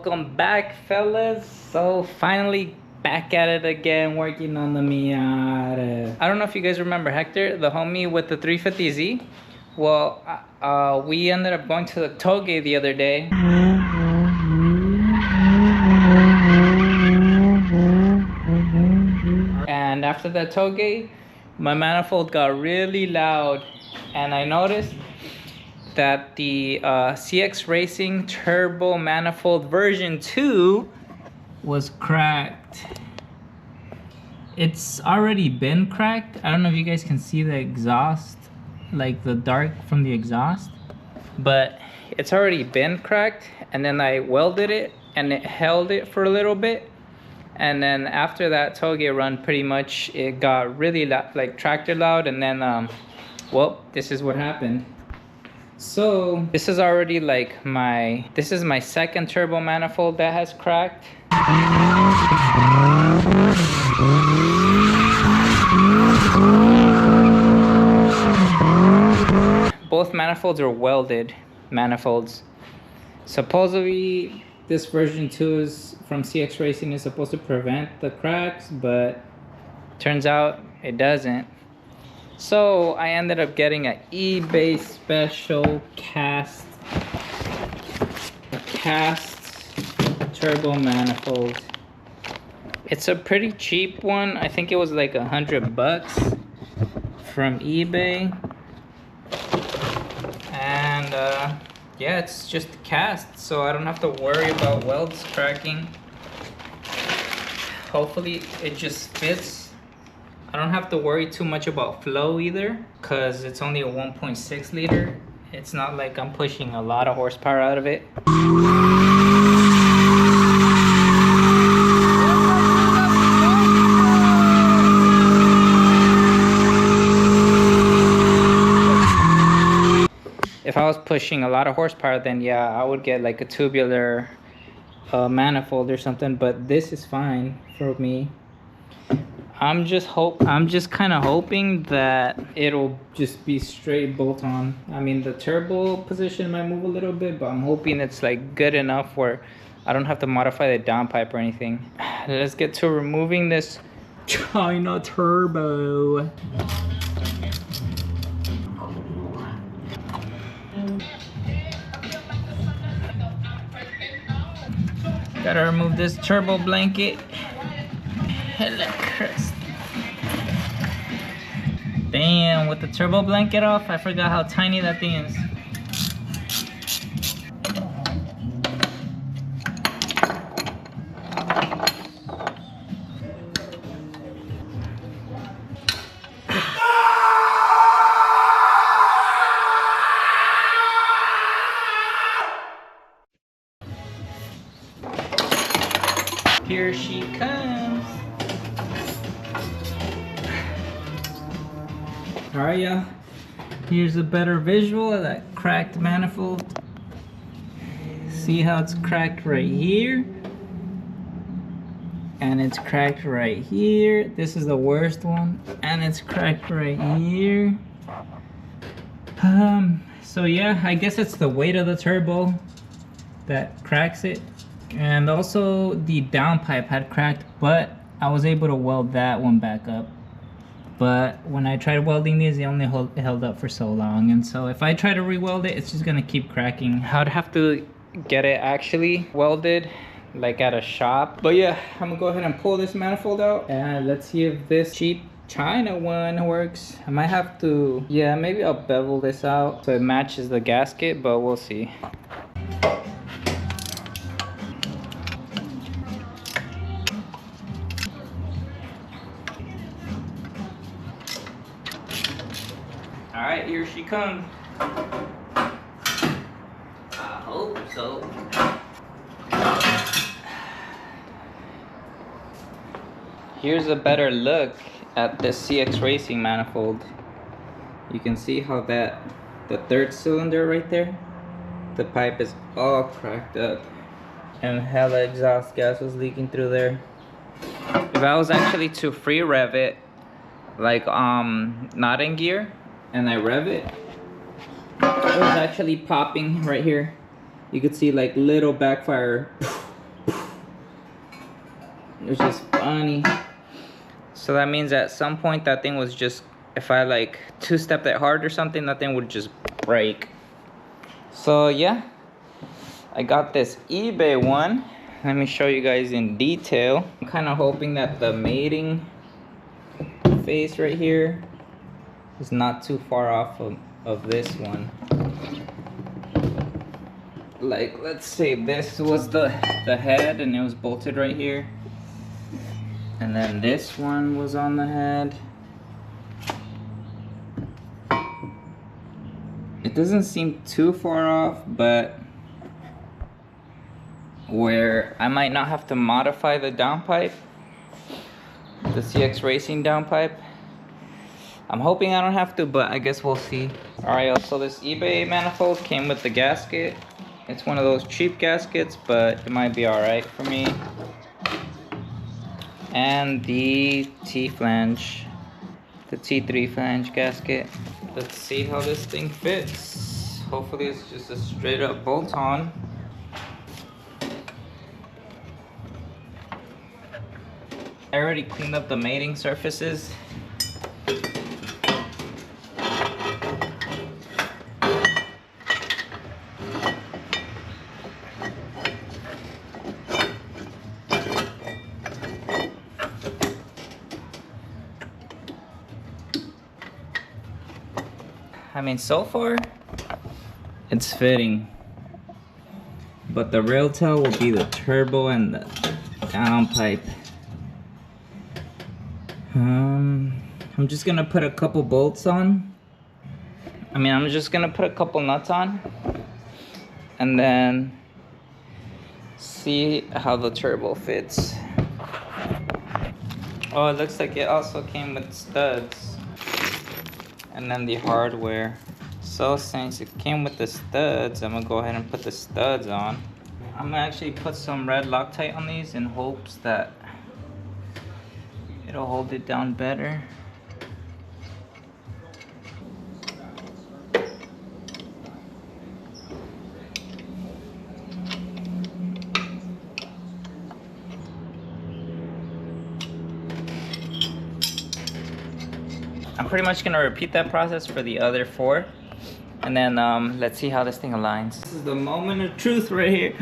Welcome back, fellas. So finally back at it again, working on the Miata. I don't know if you guys remember Hector, the homie with the 350Z. Well, we ended up going to the tollgate the other day. And after that tollgate, my manifold got really loud, and I noticed that the CX Racing Turbo Manifold version 2 was cracked. It's already been cracked. I don't know if you guys can see the exhaust, like the dark from the exhaust, but it's already been cracked. And then I welded it and it held it for a little bit, and then after that tollgate run, pretty much it got really loud, like tractor loud. And then well, this is what happened. So this is already like this is my second turbo manifold that has cracked. Both manifolds are welded manifolds. Supposedly this version 2 is from CX Racing is supposed to prevent the cracks, but turns out it doesn't. So I ended up getting an eBay special cast turbo manifold. It's a pretty cheap one. I think it was like $100 from eBay. And yeah, it's just a cast, so I don't have to worry about welds cracking. Hopefully it just fits. I don't have to worry too much about flow either, because it's only a 1.6 liter. It's not like I'm pushing a lot of horsepower out of it. If I was pushing a lot of horsepower, then yeah, I would get like a tubular manifold or something, but this is fine for me. I'm just kind of hoping that it'll just be straight bolt on. I mean, the turbo position might move a little bit, but I'm hoping it's like good enough where I don't have to modify the downpipe or anything. Let's get to removing this China turbo. Gotta remove this turbo blanket. Hello, Chris. Damn, with the turbo blanket off, I forgot how tiny that thing is. Here she comes. Alright, y'all. Here's a better visual of that cracked manifold. See how it's cracked right here? And it's cracked right here. This is the worst one. And it's cracked right here. So yeah, I guess it's the weight of the turbo that cracks it. And also the downpipe had cracked, but I was able to weld that one back up. But when I tried welding these, they only held up for so long. And so if I try to re-weld it, it's just gonna keep cracking. I'd have to get it actually welded, like at a shop. But yeah, I'm gonna go ahead and pull this manifold out. And let's see if this cheap China one works. I might have to, yeah, maybe I'll bevel this out so it matches the gasket, but we'll see. Alright, here she comes. I hope so. Here's a better look at the CX Racing manifold. You can see how the third cylinder right there, the pipe is all cracked up and hella exhaust gas was leaking through there. If I was actually to free rev it, like not in gear, and I rev it, it was actually popping right here. You could see like little backfire which is funny. So that means at some point that thing was just, if I like two-step it hard or something, that thing would just break. So yeah, I got this eBay one. Let me show you guys in detail. I'm kind of hoping that the mating face right here is not too far off of this one. Like, let's say this was the head and it was bolted right here, and then this one was on the head. It doesn't seem too far off, but where I might not have to modify the downpipe, the CX Racing downpipe. I'm hoping I don't have to, but I guess we'll see. Alright, so this eBay manifold came with the gasket. It's one of those cheap gaskets, but it might be alright for me. And the T-flange, the T3 flange gasket. Let's see how this thing fits. Hopefully it's just a straight up bolt on. I already cleaned up the mating surfaces. I mean, so far, it's fitting. But the rail tail will be the turbo and the downpipe. I'm just gonna put a couple bolts on. I'm just gonna put a couple nuts on. And then see how the turbo fits. Oh, it looks like it also came with studs. And then the hardware. So since it came with the studs, I'm gonna go ahead and put the studs on. I'm gonna actually put some red Loctite on these in hopes that it'll hold it down better. I'm pretty much gonna repeat that process for the other 4. And then let's see how this thing aligns. This is the moment of truth right here.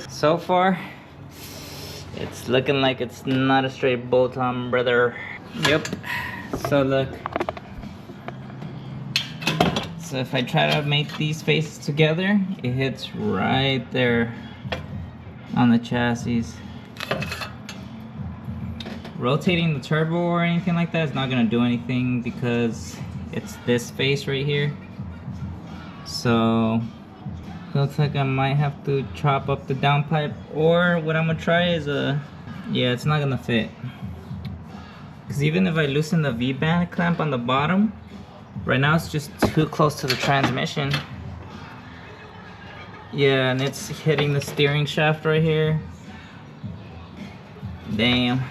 So far, it's looking like it's not a straight bolt on, brother. Yep. So look. So if I try to make these faces together, it hits right there on the chassis. Rotating the turbo or anything like that is not gonna do anything because it's this face right here. So looks like I might have to chop up the downpipe, or what I'm gonna try is yeah, it's not gonna fit. Because even if I loosen the V-band clamp on the bottom, right now it's just too close to the transmission. Yeah, and it's hitting the steering shaft right here. Damn.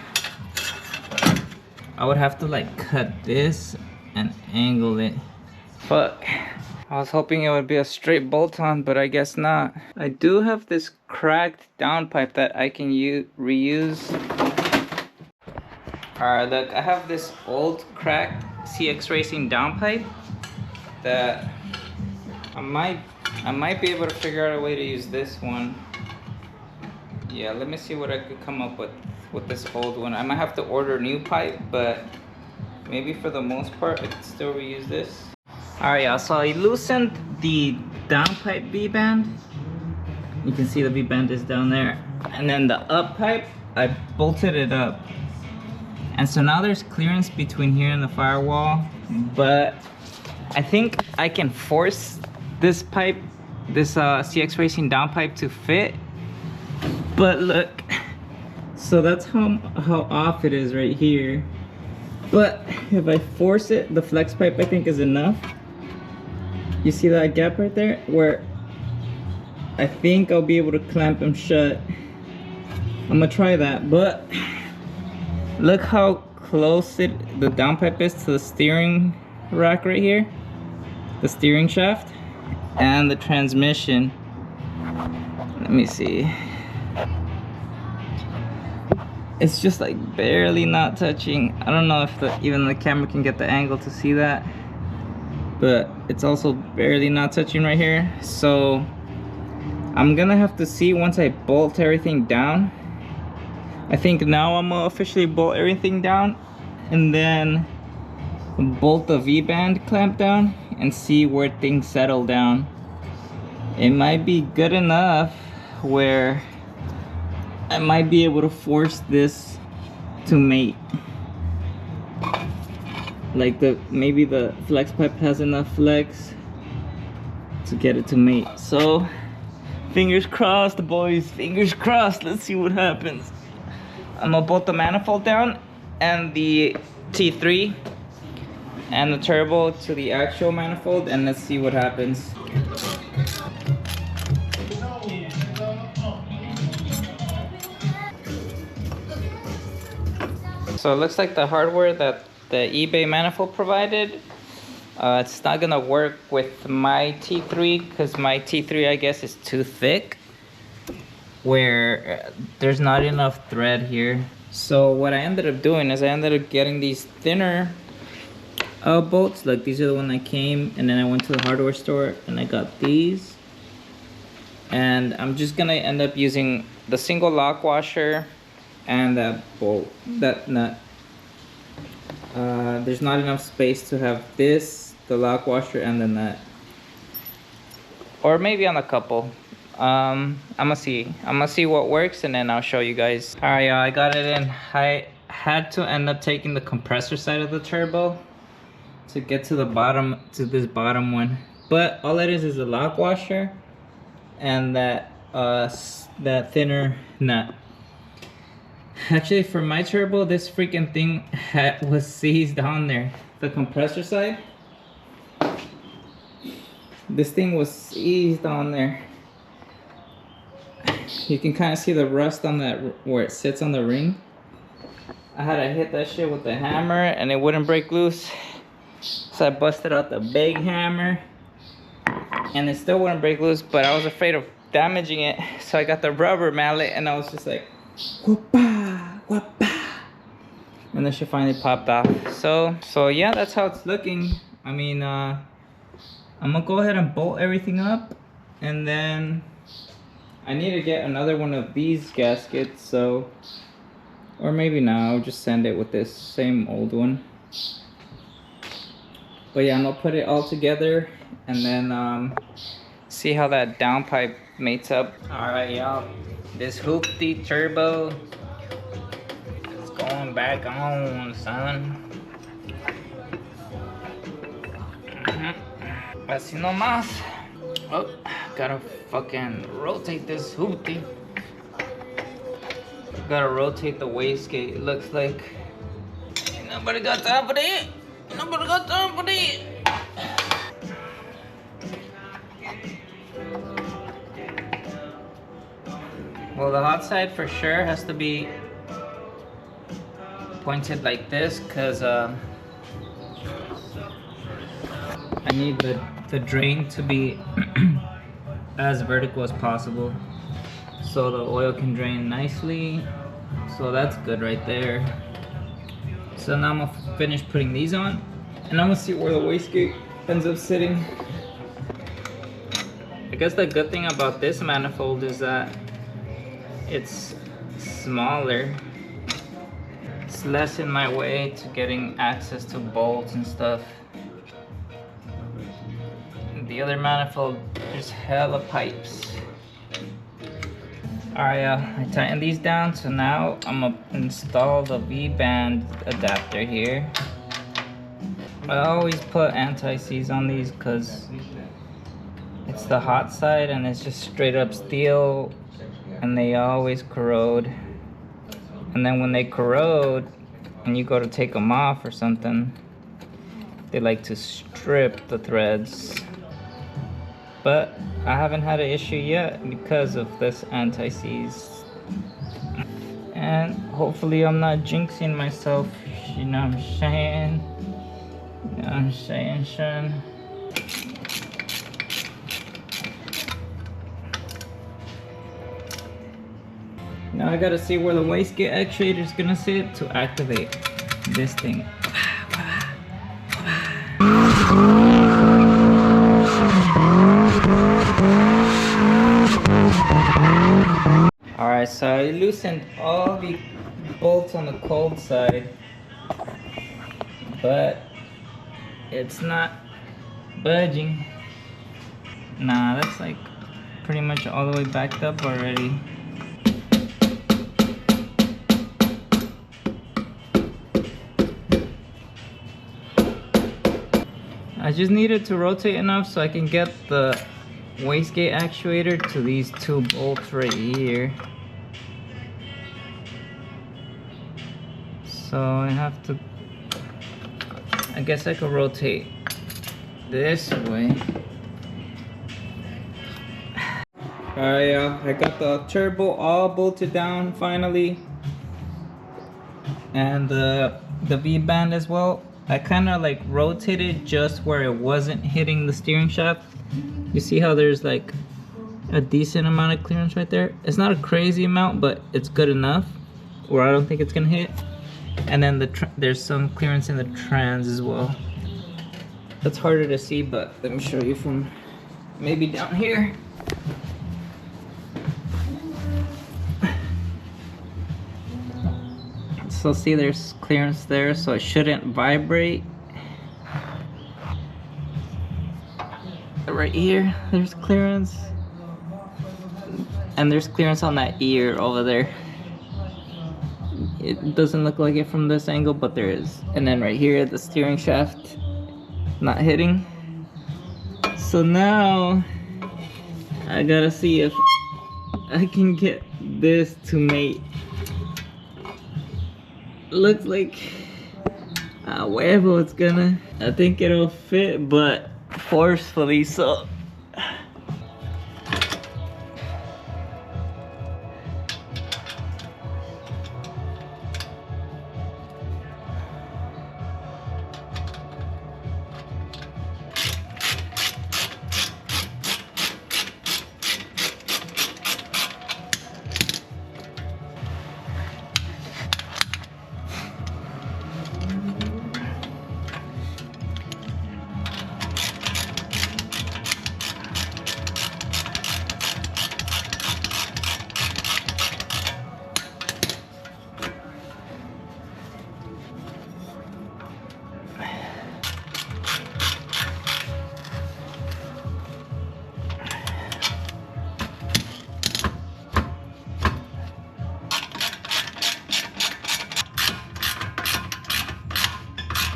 I would have to like cut this and angle it. Fuck. I was hoping it would be a straight bolt-on, but I guess not. I do have this cracked downpipe that I can reuse. Alright, look, I have this old cracked CX Racing downpipe that I might be able to figure out a way to use this one. Yeah, let me see what I could come up with this old one. I might have to order a new pipe, but maybe for the most part I could still reuse this. Alright, y'all, so I loosened the downpipe V-band. You can see the V-band is down there. And then the up pipe, I bolted it up. And so now there's clearance between here and the firewall, but I think I can force this pipe, this CX Racing downpipe to fit. But look, so that's how off it is right here. But if I force it, the flex pipe I think is enough. You see that gap right there? Where I think I'll be able to clamp them shut. I'm gonna try that, but look how close the downpipe is to the steering rack right here, the steering shaft, and the transmission. Let me see. It's just like barely not touching. I don't know if even the camera can get the angle to see that, but it's also barely not touching right here. So I'm gonna have to see once I bolt everything down. I think now I'm gonna officially bolt everything down and then bolt the V-band clamp down and see where things settle down. It might be good enough where I might be able to force this to mate. Like maybe the flex pipe has enough flex to get it to mate. So fingers crossed, boys, fingers crossed. Let's see what happens. I'm gonna bolt the manifold down and the T3 and the turbo to the actual manifold, and let's see what happens. So it looks like the hardware that the eBay manifold provided, it's not gonna work with my T3 because my T3 I guess is too thick, where there's not enough thread here. So what I ended up doing is I ended up getting these thinner bolts. Like these are the one that came, and then I went to the hardware store and I got these. And I'm just gonna end up using the single lock washer and that bolt, that nut. There's not enough space to have this, the lock washer, and the nut. Or maybe on a couple. I'm gonna see what works, and then I'll show you guys. All right, y'all, I got it in. I had to end up taking the compressor side of the turbo to get to the bottom, to this bottom one. But all it is a lock washer and that thinner nut. Actually, for my turbo, this freaking thing was seized on there. The compressor side, this thing was seized on there. You can kind of see the rust on that where it sits on the ring. I had to hit that shit with the hammer and it wouldn't break loose. So I busted out the big hammer and it still wouldn't break loose, but I was afraid of damaging it. So I got the rubber mallet and I was just like, whoopah, whoopah. And then she finally popped off. So yeah, that's how it's looking. I mean, I'm gonna go ahead and bolt everything up, and then I need to get another one of these gaskets, so, or maybe now I'll just send it with this same old one. But yeah, I'm gonna put it all together and then see how that downpipe mates up. All right, y'all, this hoopty turbo is going back on, son. Así nomás. Oh, gotta fucking rotate this hoopty. Gotta rotate the wastegate. It looks like nobody got time for that. Nobody got time for that. Well, the hot side for sure has to be pointed like this, because I need the drain to be as vertical as possible so the oil can drain nicely. So that's good right there. So now I'm gonna finish putting these on and I'm gonna see where the wastegate ends up sitting. I guess the good thing about this manifold is that it's smaller. It's less in my way to getting access to bolts and stuff. The other manifold, there's hella pipes. Alright, I tightened these down, so now I'm gonna install the V-band adapter here. I always put anti-seize on these because it's the hot side and it's just straight up steel and they always corrode. And then when they corrode and you go to take them off or something, they like to strip the threads. But I haven't had an issue yet because of this anti-seize. And hopefully I'm not jinxing myself You know what I'm saying? You know what I'm saying, son? Now I gotta see where the wastegate actuator is gonna sit to activate this thing. Alright, so I loosened all the bolts on the cold side, but it's not budging. Nah, that's like pretty much all the way backed up already. I just needed to rotate enough so I can get the wastegate actuator to these two bolts right here. So I have to, I guess I could rotate this way. Alright, y'all, I got the turbo all bolted down finally, and the V-band as well. I kind of like rotated just where it wasn't hitting the steering shaft. You see how there's like a decent amount of clearance right there? It's not a crazy amount, but it's good enough where I don't think it's gonna hit. And then there's some clearance in the trans as well. That's harder to see, but let me show you from maybe down here. So see, there's clearance there, so it shouldn't vibrate. Right here, there's clearance. And there's clearance on that ear over there. It doesn't look like it from this angle, but there is. And then right here, the steering shaft not hitting. So now I gotta see if I can get this to mate. Looks like huevo it's gonna. I think it'll fit, but forcefully so.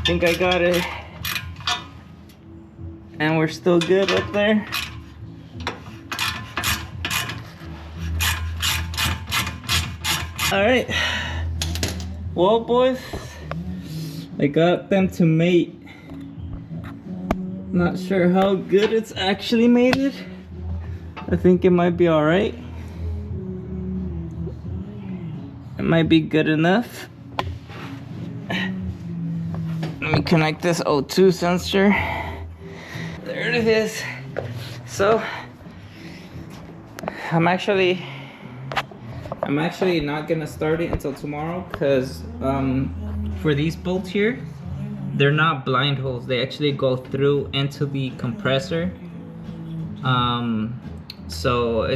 I think I got it, and we're still good up there. All right, well boys, I got them to mate. Not sure how good it's actually mated. I think it might be all right. It might be good enough. Let me connect this O2 sensor. There it is. So I'm actually not gonna start it until tomorrow, because for these bolts here, they're not blind holes. They actually go through into the compressor. So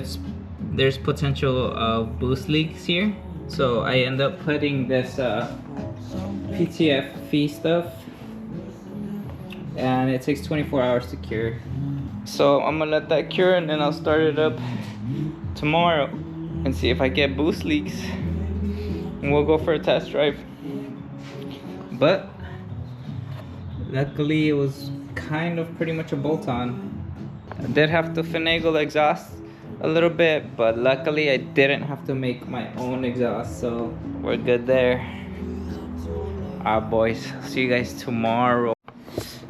there's potential of boost leaks here. So I end up putting this PTFE stuff, and it takes 24 hours to cure. So I'm gonna let that cure, and then I'll start it up tomorrow and see if I get boost leaks, and we'll go for a test drive. But luckily it was kind of pretty much a bolt-on. I did have to finagle the exhaust a little bit, but luckily I didn't have to make my own exhaust, so we're good there. Alright boys, see you guys tomorrow.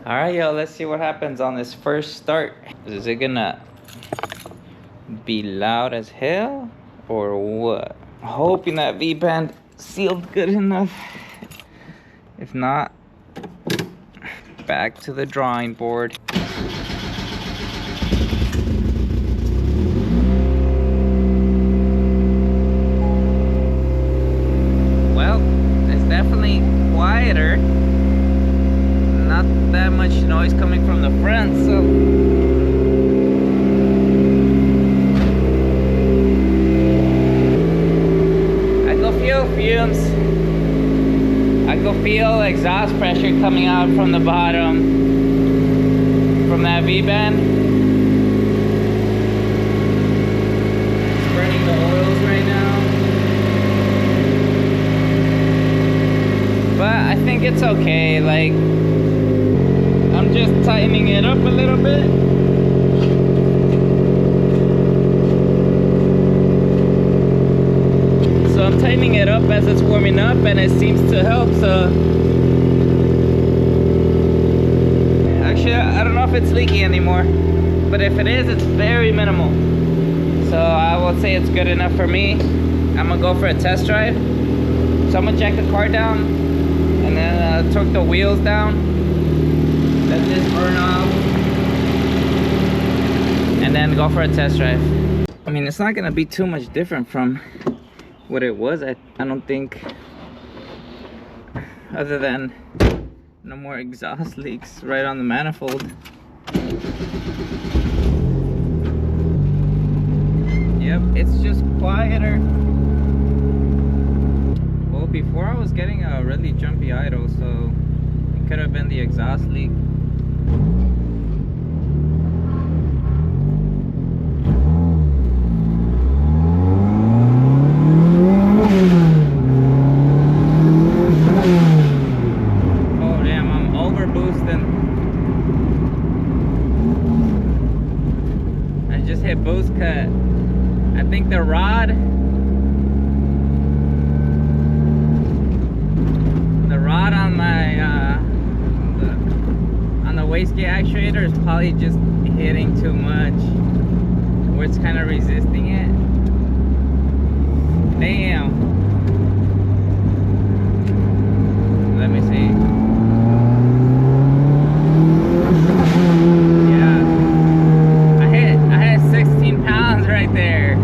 Alright y'all, let's see what happens on this first start. Is it gonna be loud as hell or what? I'm hoping that V-band sealed good enough. If not, back to the drawing board. Well, it's definitely quieter. Not that much noise coming from the front, so I can feel fumes. I can feel exhaust pressure coming out from the bottom from that V-band. It's burning the oils right now, but I think it's okay. Like, I'm just tightening it up a little bit. So I'm tightening it up as it's warming up, and it seems to help. So actually, I don't know if it's leaky anymore, but if it is, it's very minimal. So I will say it's good enough for me. I'm gonna go for a test drive. So I'm gonna jack the car down and then torque the wheels down. Let this burn off, and then go for a test drive. I mean, it's not gonna be too much different from what it was. I don't think, other than no more exhaust leaks right on the manifold. Yep, it's just quieter. Well, before I was getting a really jumpy idle, so it could have been the exhaust leak. Boost cut. I think the rod on my on the wastegate actuator is probably just hitting too much, where it's kind of resisting it. Damn. Let me see. There.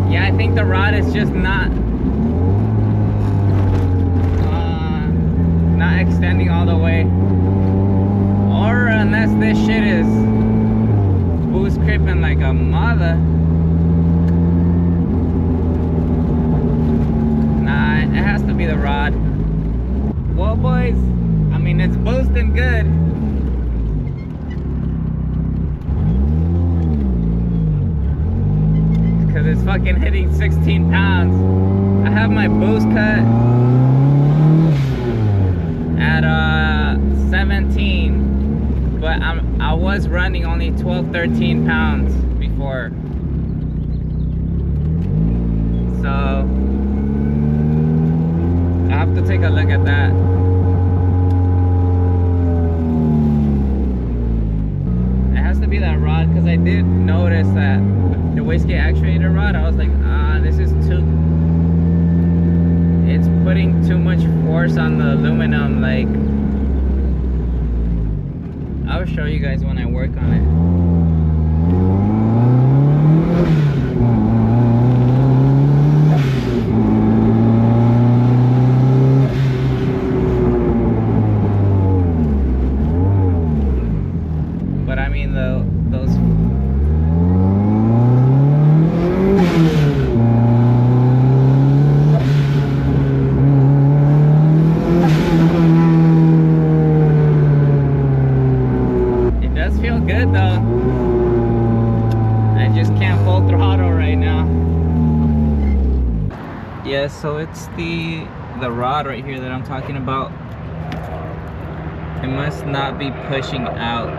Yeah, I think the rod is just not extending all the way, or unless this shit is boost creeping like a mother. Nah, it has to be the rod. Well, boys, I mean, it's boosting good. It's fucking hitting 16 pounds. I have my boost cut at 17, but I was running only 12-13 pounds before, so I have to take a look at that. It has to be that rod, because I did notice that the wastegate actuator rod, I was like, this is it's putting too much force on the aluminum. Like, I'll show you guys when I work on it. But I mean, those good though. I just can't full throttle right now. Yeah, so it's the rod right here that I'm talking about. It must not be pushing out.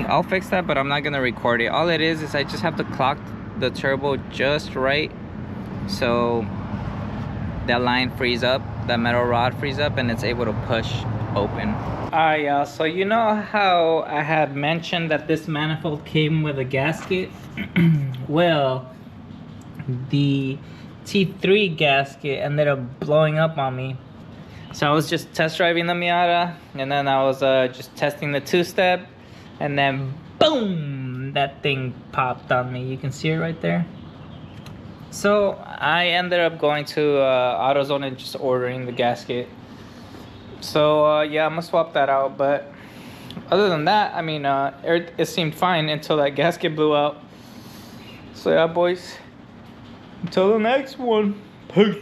I'll fix that, but I'm not gonna record it. All it is I just have to clock the turbo just right, so that line frees up, that metal rod frees up, and it's able to push open. Alright, y'all, so you know how I had mentioned that this manifold came with a gasket? Well, the T3 gasket ended up blowing up on me. So I was just test driving the Miata, and then I was just testing the two-step, and then boom, that thing popped on me. You can see it right there. So I ended up going to AutoZone and just ordering the gasket. So yeah, I'm gonna swap that out, but other than that, I mean, it seemed fine until that gasket blew out. So yeah, boys, until the next one, peace.